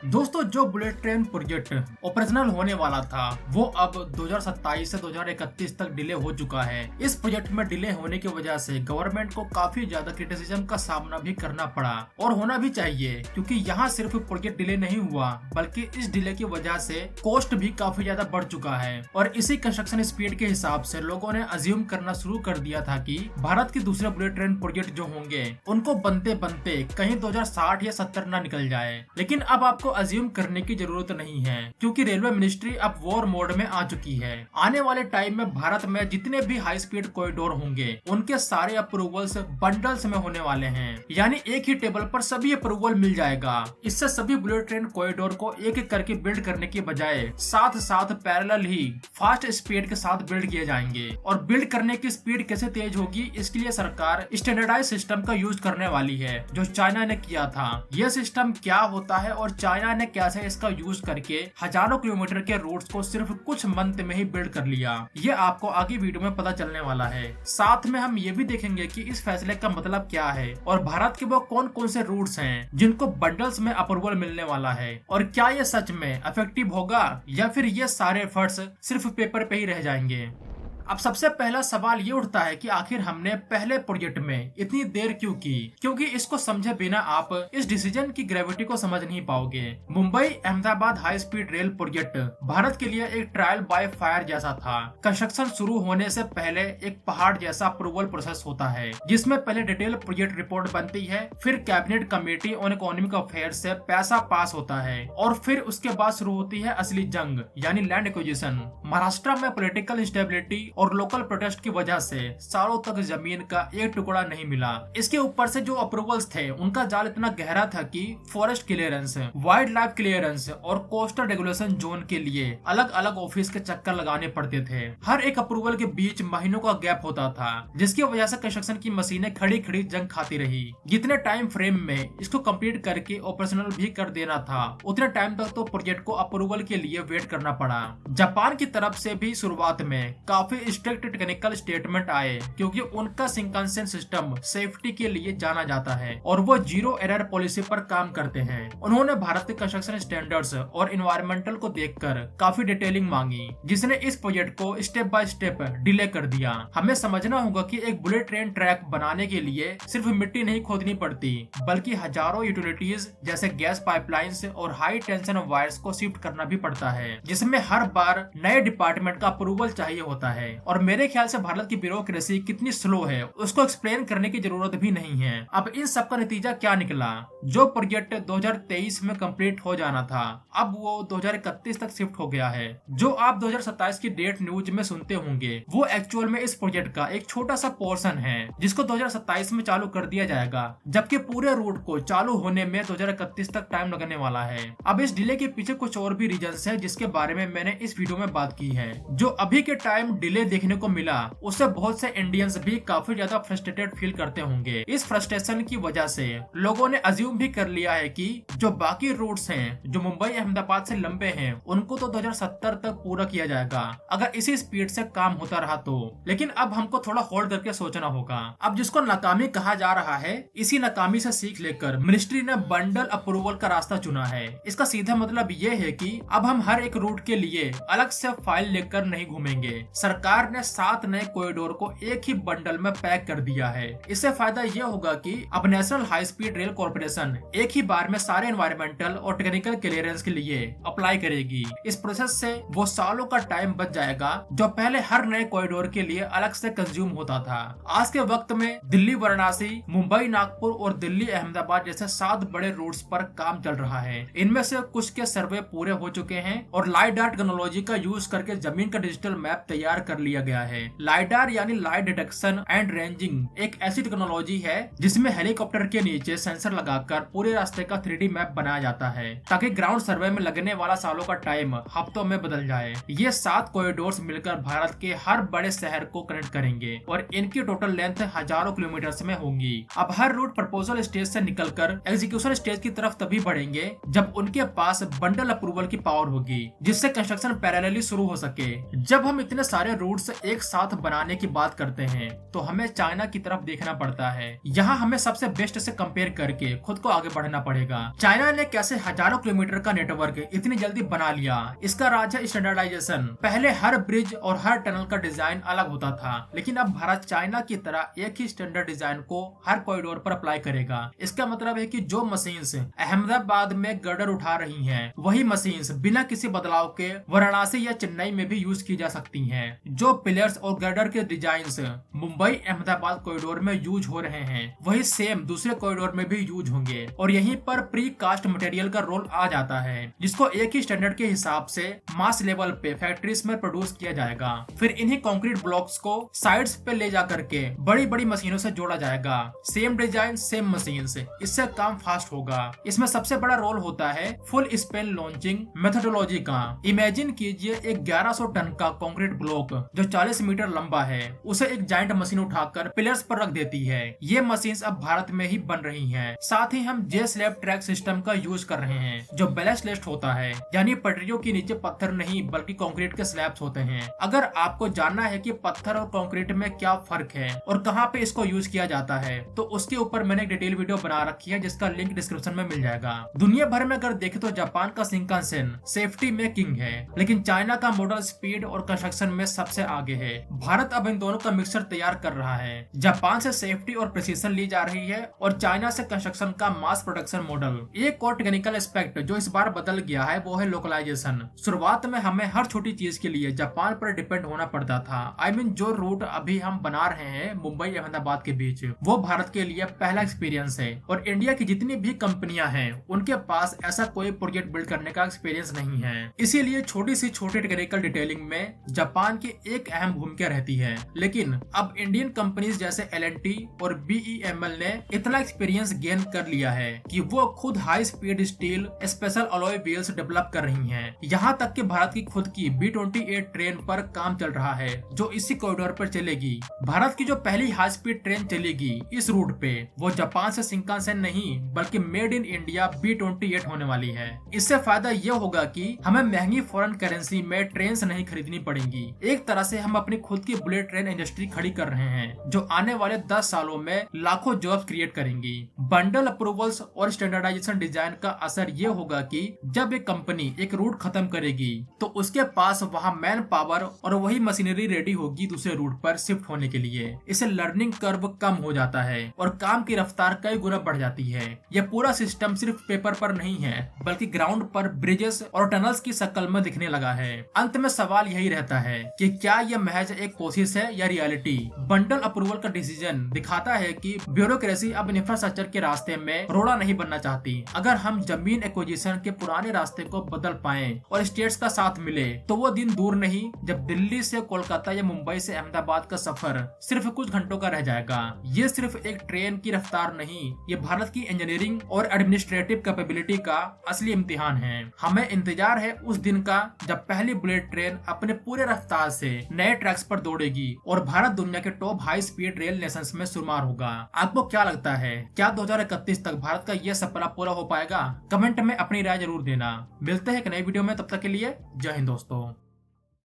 दोस्तों, जो bullet train project operational होने वाला था वो अब 2027 से 2031 तक डिले हो चुका है। इस प्रोजेक्ट में डिले होने की वजह से गवर्नमेंट को काफी ज्यादा क्रिटिसिज्म का सामना भी करना पड़ा और होना भी चाहिए, क्योंकि यहाँ सिर्फ प्रोजेक्ट डिले नहीं हुआ बल्कि इस डिले की वजह से कॉस्ट भी काफी ज्यादा बढ़ चुका है। और इसी कंस्ट्रक्शन स्पीड के हिसाब से लोगों ने अज्यूम करना शुरू कर दिया था कि भारत के दूसरे बुलेट ट्रेन प्रोजेक्ट जो होंगे उनको बनते बनते कहीं 2060 या 70 ना निकल जाए। लेकिन अब आपको अज्यूम करने की जरूरत नहीं है, क्योंकि रेलवे मिनिस्ट्री अब वॉर मोड में आ चुकी है। आने वाले टाइम में भारत में जितने भी हाई स्पीड कॉरिडोर होंगे उनके सारे अप्रूवल्स बंडल्स में होने वाले हैं, यानी एक ही टेबल पर सभी अप्रूवल मिल जाएगा। इससे सभी बुलेट ट्रेन कॉरिडोर को एक एक करके बिल्ड करने की बजाय साथ साथ पैरेलल ही फास्ट स्पीड के साथ बिल्ड किए जाएंगे। और बिल्ड करने की स्पीड कैसे तेज होगी, इसके लिए सरकार स्टैंडर्डाइज सिस्टम का यूज करने वाली है, जो चाइना ने किया था। यह सिस्टम क्या होता है और चाइना ने कैसे इसका यूज करके हजारों किलोमीटर के रूट्स को सिर्फ कुछ मंथ में ही बिल्ड कर लिया, ये आपको आगे वीडियो में पता चलने वाला है। साथ में हम ये भी देखेंगे कि इस फैसले का मतलब क्या है और भारत के वो कौन कौन से रूट्स हैं जिनको बंडल्स में अप्रूवल मिलने वाला है, और क्या ये सच में इफेक्टिव होगा या फिर ये सारे एफर्ट्स सिर्फ पेपर पे ही रह जाएंगे। अब सबसे पहला सवाल ये उठता है कि आखिर हमने पहले प्रोजेक्ट में इतनी देर क्यों की, क्योंकि इसको समझे बिना आप इस डिसीजन की ग्रेविटी को समझ नहीं पाओगे। Mumbai Ahmedabad high speed rail project Bharat के लिए एक ट्रायल बाय फायर जैसा था। कंस्ट्रक्शन शुरू होने से पहले एक पहाड़ जैसा अप्रूवल प्रोसेस होता है, जिसमें पहले डिटेल प्रोजेक्ट रिपोर्ट बनती है, फिर cabinet committee on economic affairs से पैसा पास होता है और फिर उसके बाद शुरू होती है असली जंग, यानी लैंड एक्विजिशन। महाराष्ट्र में पॉलिटिकल इंस्टेबिलिटी और लोकल प्रोटेस्ट की वजह से सालों तक जमीन का एक टुकड़ा नहीं मिला। इसके ऊपर से जो अप्रूवल्स थे उनका जाल इतना गहरा था कि forest clearance, wild life clearance और कोस्टल रेगुलेशन जोन के लिए अलग अलग ऑफिस के चक्कर लगाने पड़ते थे। हर एक अप्रूवल के बीच महीनों का गैप होता था, जिसकी वजह से कंस्ट्रक्शन की मशीनें खड़ी खड़ी जंग खाती रही। जितने टाइम फ्रेम में इसको कंप्लीट करके ऑपरेशनल भी कर देना था, उतने टाइम तक तो प्रोजेक्ट को अप्रूवल के लिए वेट करना पड़ा। जापान की तरफ से भी शुरुआत में काफी स्ट्रिक्ट टेक्निकल स्टेटमेंट आए, क्योंकि उनका शिंकानसेन सिस्टम सेफ्टी के लिए जाना जाता है और वो जीरो एरर पॉलिसी पर काम करते हैं। उन्होंने भारत के कंस्ट्रक्शन स्टैंडर्ड्स और इन्वायरमेंटल को देखकर काफी डिटेलिंग मांगी, जिसने इस प्रोजेक्ट को स्टेप बाय स्टेप डिले कर दिया। हमें समझना होगा कि एक बुलेट ट्रेन ट्रैक बनाने के लिए सिर्फ मिट्टी नहीं खोदनी पड़ती, बल्कि हजारों यूटिलिटीज जैसे गैस पाइपलाइंस और हाई टेंशन वायर्स को शिफ्ट करना भी पड़ता है, जिसमें हर बार नए डिपार्टमेंट का अप्रूवल चाहिए होता है। और मेरे ख्याल से भारत की ब्यूरोक्रेसी कितनी स्लो है उसको एक्सप्लेन करने की जरूरत भी नहीं है। अब इन सब का नतीजा क्या निकला? जो प्रोजेक्ट 2023 में कंप्लीट हो जाना था, अब वो 2031 तक शिफ्ट हो गया है। जो आप 2027 की डेट न्यूज में सुनते होंगे, वो एक्चुअल में इस प्रोजेक्ट का एक छोटा सा पोर्शन है, जिसको 2027 में चालू कर दिया जाएगा, जबकि पूरे रूट को चालू होने में 2031 तक टाइम लगने वाला है। अब इस डिले के पीछे कुछ और भी रीजंस है, जिसके बारे में मैंने इस वीडियो में बात की है। जो अभी के टाइम डिले देखने को मिला, उससे बहुत से इंडियंस भी काफी ज्यादा फ्रस्ट्रेटेड फील करते होंगे। इस फ्रस्ट्रेशन की वजह से लोगों ने अज्यूम भी कर लिया है कि जो बाकी रूट्स हैं, जो मुंबई अहमदाबाद से लंबे हैं, उनको तो 2070 तक पूरा किया जाएगा, अगर इसी स्पीड से काम होता रहा तो। लेकिन अब हमको थोड़ा होल्ड करके सोचना होगा। अब जिसको नाकामी कहा जा रहा है, इसी नाकामी से सीख लेकर मिनिस्ट्री ने बंडल अप्रूवल का रास्ता चुना है। इसका सीधा मतलब ये है कि अब हम हर एक रूट के लिए अलग से फाइल लेकर नहीं घूमेंगे। सरकार ने 7 नए कॉरिडोर को एक ही बंडल में पैक कर दिया है। इससे फायदा ये होगा कि अब national high speed rail corporation एक ही बार में सारे एनवायरमेंटल और टेक्निकल क्लियरेंस के लिए अप्लाई करेगी। इस प्रोसेस से वो सालों का टाइम बच जाएगा, जो पहले हर नए कॉरिडोर के लिए अलग से कंज्यूम होता था। आज के वक्त में दिल्ली वाराणसी, मुंबई नागपुर और दिल्ली अहमदाबाद जैसे 7 बड़े रूट्स पर काम चल रहा है। इनमें से कुछ के सर्वे पूरे हो चुके हैं और लाइडार टेक्नोलॉजी का यूज करके जमीन का डिजिटल मैप तैयार कर लिया गया है। लाइडार यानी लाइट डिटेक्शन एंड रेंजिंग एक ऐसी टेक्नोलॉजी है जिसमें हेलीकॉप्टर के नीचे सेंसर लगाकर पूरे रास्ते का 3D मैप बनाया जाता है, ताकि ग्राउंड सर्वे में लगने वाला सालों का टाइम हफ्तों में बदल जाए। ये 7 कॉरिडोर्स मिलकर भारत के हर बड़े शहर को कनेक्ट करेंगे और इनकी टोटल लेंथ हजारों किलोमीटर में होंगी। अब हर रूट प्रपोजल स्टेज से निकलकर एग्जीक्यूशन स्टेज की तरफ तभी बढ़ेंगे जब उनके पास बंडल अप्रूवल की पावर होगी, जिससे कंस्ट्रक्शन पैरेलली शुरू हो सके। जब हम इतने सारे रूट रूट्स एक साथ बनाने की बात करते हैं तो हमें चाइना की तरफ देखना पड़ता है। यहाँ हमें सबसे बेस्ट से कंपेयर करके खुद को आगे बढ़ना पड़ेगा। चाइना ने कैसे हजारों किलोमीटर का नेटवर्क इतनी जल्दी बना लिया, इसका राज है स्टैंडर्डाइजेशन। पहले हर ब्रिज और हर टनल का डिजाइन अलग होता था, लेकिन अब भारत चाइना की तरह एक ही स्टैंडर्ड डिजाइन को हर कॉरिडोर पर अप्लाई करेगा। इसका मतलब है कि जो मशीन्स अहमदाबाद में गर्डर उठा रही हैं, वही मशीन्स बिना किसी बदलाव के वाराणसी या चेन्नई में भी यूज की जा सकती हैं। जो पिलर्स और गर्डर के डिजाइन्स मुंबई अहमदाबाद कॉरिडोर में यूज हो रहे हैं, वही सेम दूसरे कॉरिडोर में भी यूज होंगे और यहीं पर प्री कास्ट मटेरियल का रोल आ जाता है, जिसको एक ही स्टैंडर्ड के हिसाब से मास लेवल पे फैक्ट्रीज में प्रोड्यूस किया जाएगा। फिर इन्हीं कंक्रीट ब्लॉक्स को साइड्स पे ले जा करके बड़ी बड़ी मशीनों से जोड़ा जाएगा। सेम डिजाइन सेम मशीन से, इससे काम फास्ट होगा। इसमें सबसे बड़ा रोल होता है फुल स्पैन लॉन्चिंग मेथोडोलॉजी का। इमेजिन कीजिए एक 1100 टन का कंक्रीट ब्लॉक जो 40 मीटर लंबा है, उसे एक जायंट मशीन उठाकर पिलर्स पर रख देती है। ये मशीन्स अब भारत में ही बन रही हैं। साथ ही हम जे स्लैब ट्रैक सिस्टम का यूज कर रहे हैं, जो बैलेस्टलेस होता है, यानी पटरियों के नीचे पत्थर नहीं बल्कि कंक्रीट के स्लैब्स होते हैं। अगर आपको जानना है कि पत्थर और कंक्रीट में क्या फर्क है और कहाँ पे इसको यूज किया जाता है, तो उसके ऊपर मैंने एक डिटेल वीडियो बना रखी है, जिसका लिंक डिस्क्रिप्शन में मिल जाएगा। दुनिया भर में अगर देखें तो जापान का शिंकानसेन सेफ्टी में किंग है, लेकिन चाइना का मॉडल स्पीड और कंस्ट्रक्शन में सबसे आगे है। भारत अब इन दोनों का मिक्सचर तैयार कर रहा है। जापान से सेफ्टी और प्रिसीजन ली जा रही है और चाइना से कंस्ट्रक्शन का मास प्रोडक्शन मॉडल। एक और टेक्निकल एस्पेक्ट जो इस बार बदल गया है वो है लोकलाइजेशन। शुरुआत में हमें हर छोटी चीज के लिए जापान पर डिपेंड होना पड़ता था। I mean, जो रूट अभी हम बना रहे हैं मुंबई अहमदाबाद के बीच, वो भारत के लिए पहला एक्सपीरियंस है और इंडिया की जितनी भी कंपनियां हैं उनके पास ऐसा कोई प्रोजेक्ट बिल्ड करने का एक्सपीरियंस नहीं है। इसीलिए छोटी सी छोटी टेक्निकल डिटेलिंग में जापान की एक अहम भूमिका रहती है। लेकिन अब इंडियन कंपनीज जैसे L&T और BEML ने इतना एक्सपीरियंस गेन कर लिया है कि वो खुद high speed steel special alloy wheels develop कर रही हैं। यहाँ तक कि भारत की खुद की B28 ट्रेन पर काम चल रहा है, जो इसी कॉरिडोर पर चलेगी। भारत की जो पहली हाई स्पीड ट्रेन चलेगी इस रूट पे, वो जापान से शिंकानसेन नहीं बल्कि मेड इन इंडिया B28 होने वाली है। इससे फायदा ये होगा कि हमें महंगी फॉरेन करेंसी में ट्रेन नहीं खरीदनी पड़ेंगी। एक तरह से हम अपनी खुद की बुलेट ट्रेन इंडस्ट्री खड़ी कर रहे हैं, जो आने वाले 10 सालों में लाखों जॉब्स क्रिएट करेंगी। बंडल अप्रूवल्स और स्टैंडर्डाइजेशन डिजाइन का असर ये होगा कि जब एक कंपनी एक रूट खत्म करेगी तो उसके पास वहाँ मैन पावर और वही मशीनरी रेडी होगी दूसरे रूट पर शिफ्ट होने के लिए। इससे लर्निंग कर्व कम हो जाता है और काम की रफ्तार कई गुना बढ़ जाती है। यह पूरा सिस्टम सिर्फ पेपर पर नहीं है बल्कि ग्राउंड पर ब्रिजेस और टनल्स की शक्ल में दिखने लगा है। अंत में सवाल यही रहता है कि क्या यह महज एक कोशिश है या रियलिटी। बंडल अप्रूवल का डिसीजन दिखाता है कि ब्यूरोक्रेसी अब इंफ्रास्ट्रक्चर के रास्ते में रोड़ा नहीं बनना चाहती। अगर हम जमीन एक्विजिशन के पुराने रास्ते को बदल पाएं और स्टेट्स का साथ मिले तो वो दिन दूर नहीं जब दिल्ली से कोलकाता या मुंबई से अहमदाबाद का सफर सिर्फ कुछ घंटों का रह जाएगा। ये सिर्फ एक ट्रेन की रफ्तार नहीं, ये भारत की इंजीनियरिंग और एडमिनिस्ट्रेटिव कैपेबिलिटी का असली इम्तिहान है। हमें इंतजार है उस दिन का जब पहली बुलेट ट्रेन अपने पूरे रफ्तार से नए ट्रैक्स पर दौड़ेगी और भारत दुनिया के top high speed rail Nations में शुमार होगा। आपको क्या लगता है, क्या 2031 तक भारत का यह सपना पूरा हो पाएगा? कमेंट में अपनी राय जरूर देना। मिलते हैं एक नई वीडियो में, तब तक के लिए जय हिंद दोस्तों।